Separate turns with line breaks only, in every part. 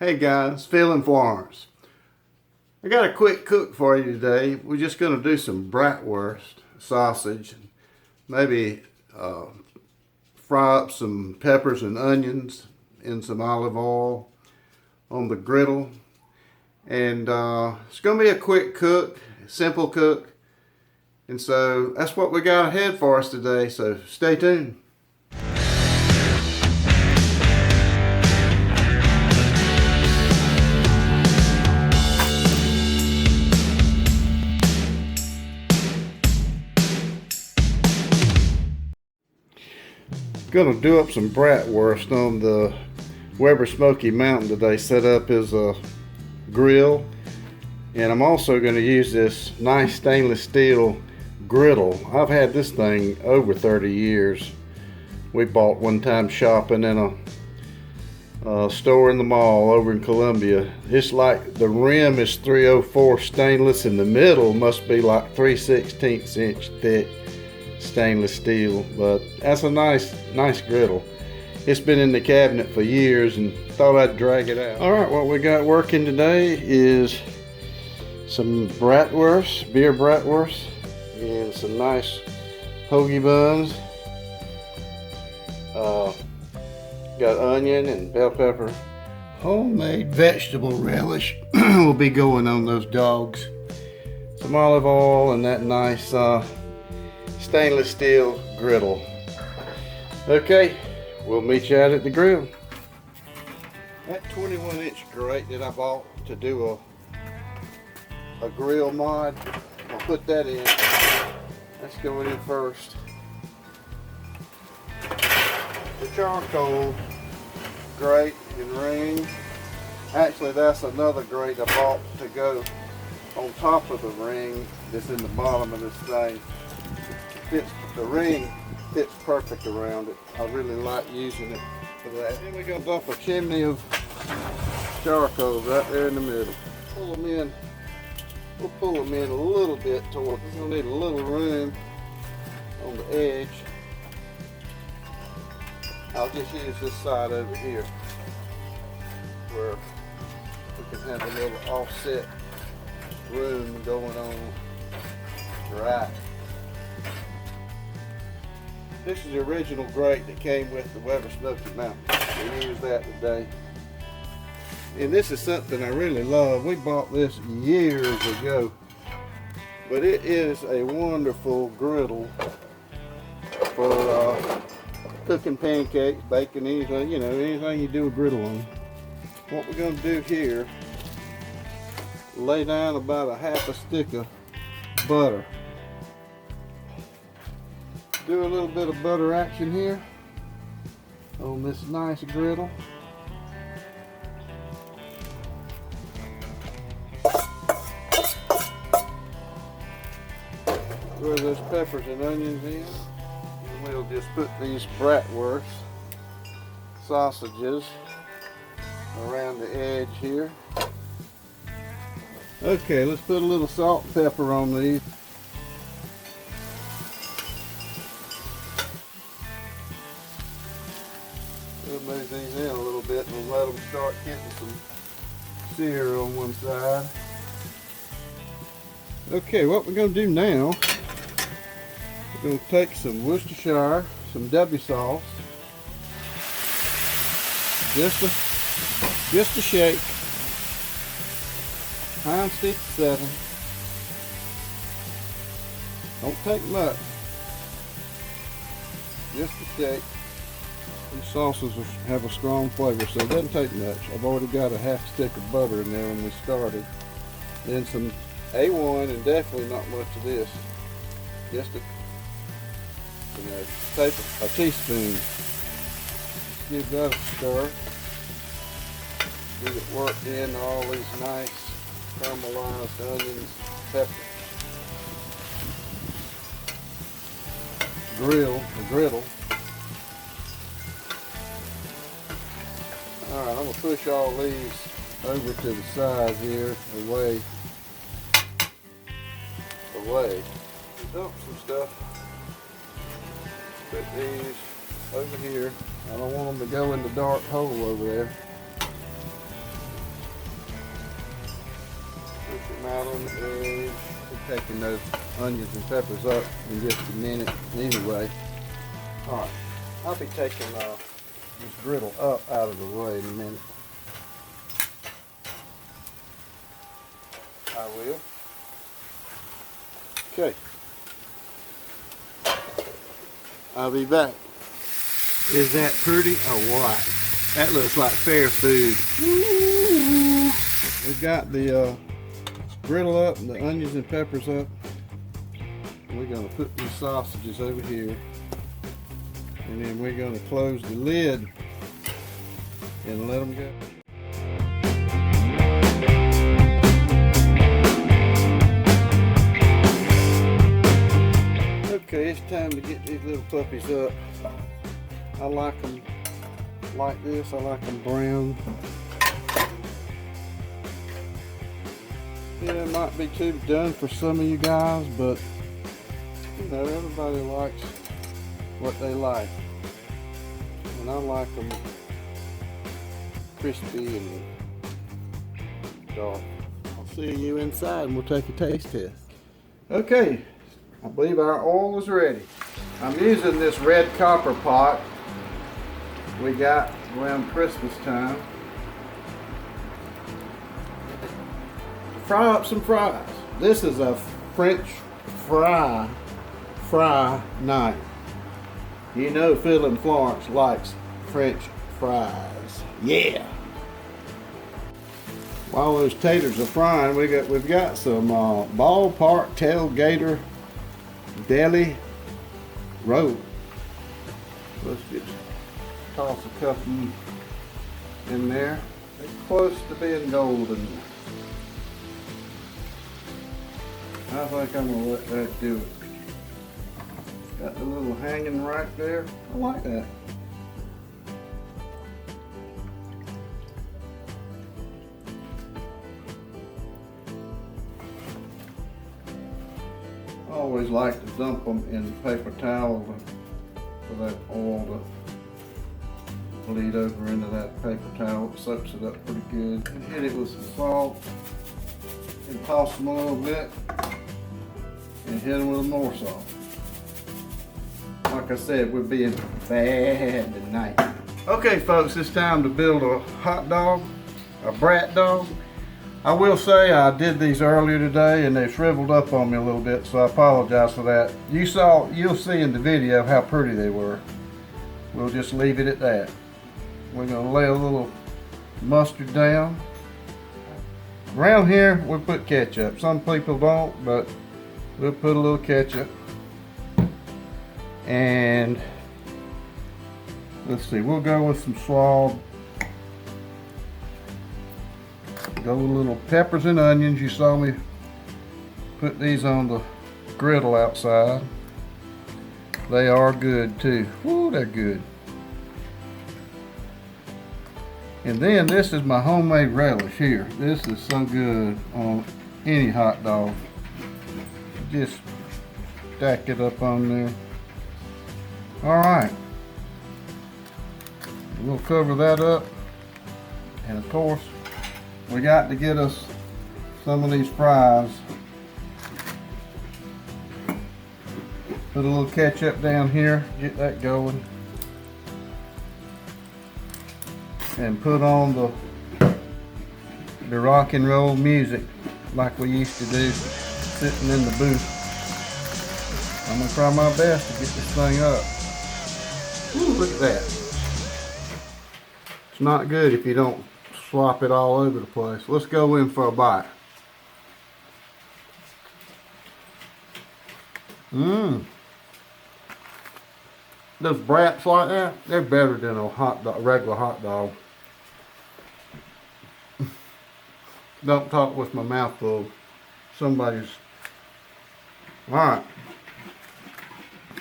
Hey guys, Phil in Florence. I got a quick cook for you today. We're just going to do some bratwurst sausage. Maybe fry up some peppers and onions in some olive oil on the griddle. And it's going to be a quick cook, simple cook. And so that's what we got ahead for us today. So stay tuned. Gonna do up some bratwurst on the Weber Smokey Mountain today. Set up as a grill, and I'm also going to use this nice stainless steel griddle. I've had this thing over 30 years. We bought one time shopping in a store in the mall over in Columbia. It's like the rim is 304 stainless, and the middle must be like 3/16 inch thick stainless steel. But that's a nice griddle. It's been in the cabinet for years and thought I'd drag it out. Alright, what we got working today is some bratwurst, beer bratwurst, and some nice hoagie buns. Got onion and bell pepper. Homemade vegetable relish will be going on those dogs. Some olive oil and that nice stainless steel griddle. Okay, we'll meet you out at the grill. That 21-inch grate that I bought to do a grill mod, I'll put that in. That's going in first. The charcoal grate and ring. Actually, that's another grate I bought to go on top of the ring that's in the bottom of this thing. The ring fits perfect around it. I really like using it for that. Then we're going to dump a chimney of charcoal right there in the middle. Pull them in. We'll pull them in a little bit toward. We'll need a little room on the edge. I'll just use this side over here where we can have a little offset room going on. Right. This is the original grate that came with the Weber Smokey Mountain. We use that today. And this is something I really love. We bought this years ago. But it is a wonderful griddle for cooking pancakes, baking, anything, you know, anything you do a griddle on. What we're going to do here, lay down about a half a stick of butter. Do a little bit of butter action here on this nice griddle. Throw those peppers and onions in. And we'll just put these bratwurst sausages around the edge here. Okay, let's put a little salt and pepper on these. We'll move these in a little bit and let them start getting some sear on one side. Okay, what we're going to do now, we're going to take some Worcestershire, some W sauce, just a shake, Heinz 57. Don't take much, just a shake. These sauces have a strong flavor, so it doesn't take much. I've already got a half stick of butter in there when we started. Then some A1, and definitely not much of this. Just a teaspoon. Give that a stir. Get it worked in all these nice caramelized onions, peppers. Griddle. Alright, I'm going to push all these over to the side here, away. Dump some stuff. Put these over here. I don't want them to go in the dark hole over there. them out on the edge. We're taking those onions and peppers up in just a minute anyway. Alright, I'll be taking this griddle up out of the way in a minute. I will. Okay. I'll be back. Is that pretty or what? That looks like fair food. We've got the griddle up and the onions and peppers up. We're going to put these sausages over here. And then we're going to close the lid and let them go. Okay, it's time to get these little puppies up. I like them like this. I like them brown. Yeah, it might be too done for some of you guys, but you know, everybody likes what they like. And I like them crispy and dark. I'll see you inside and we'll take a taste test. Okay, I believe our oil is ready. I'm using this red copper pot we got around Christmas time to fry up some fries. This is a French fry knife. You know Phil and Florence likes French fries. Yeah. While those taters are frying, we've got some ballpark tailgater deli roll. Let's just toss a couple in there. They're close to being golden. I think I'm gonna let that do it. Got the little hanging right there. I like that. I always like to dump them in paper towels for that oil to bleed over into that paper towel. It soaks it up pretty good. And hit it with some salt and toss them a little bit and hit them with more salt. Like I said, we're being bad tonight. Okay folks, it's time to build a hot dog, a brat dog. I will say I did these earlier today and they shriveled up on me a little bit, so I apologize for that. You'll see in the video how pretty they were. We'll just leave it at that. We're gonna lay a little mustard down. Around here we put ketchup. Some people don't, but we'll put a little ketchup. And let's see, we'll go with some swab. Go with little peppers and onions. You saw me put these on the griddle outside. They are good too. Woo, they're good. And then this is my homemade relish here. This is so good on any hot dog. Just stack it up on there. Alright. We'll cover that up. And of course, we got to get us some of these fries. Put a little ketchup down here, get that going. And put on the rock and roll music like we used to do sitting in the booth. I'm gonna try my best to get this thing up. Ooh, look at that. It's not good if you don't slop it all over the place. Let's go in for a bite. Those brats like that, they're better than a hot dog, regular hot dog. Don't talk with my mouth full. Somebody's. Alright.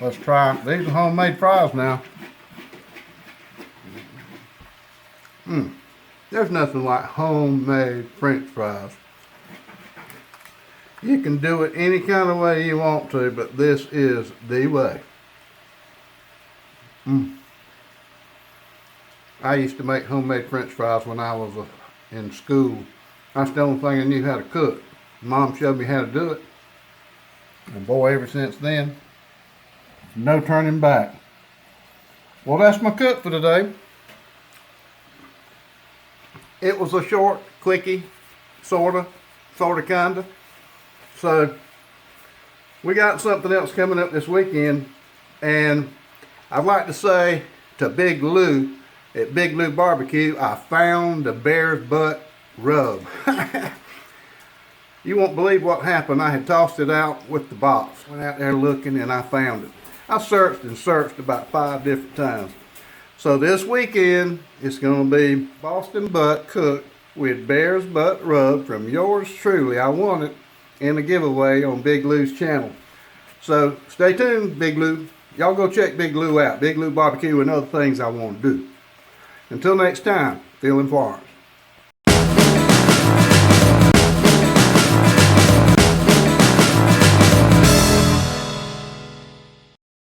Let's try. These are homemade fries now. There's nothing like homemade French fries. You can do it any kind of way you want to, but this is the way. I used to make homemade French fries when I was in school. That's the only thing I knew how to cook. Mom showed me how to do it. And boy, ever since then, no turning back. Well, that's my cook for today. It was a short, quickie, sorta, kinda. So, we got something else coming up this weekend, and I'd like to say to Big Lou at Big Lou Barbecue, I found the bear's butt rub. You won't believe what happened. I had tossed it out with the box. Went out there looking and I found it. I searched and searched about 5 different times. So this weekend it's going to be Boston butt cooked with bear's butt rub from yours truly. I won it in a giveaway on Big Lou's channel. So stay tuned, Big Lou. Y'all go check Big Lou out. Big Lou Barbecue and other things I want to do. Until next time, feeling Florence.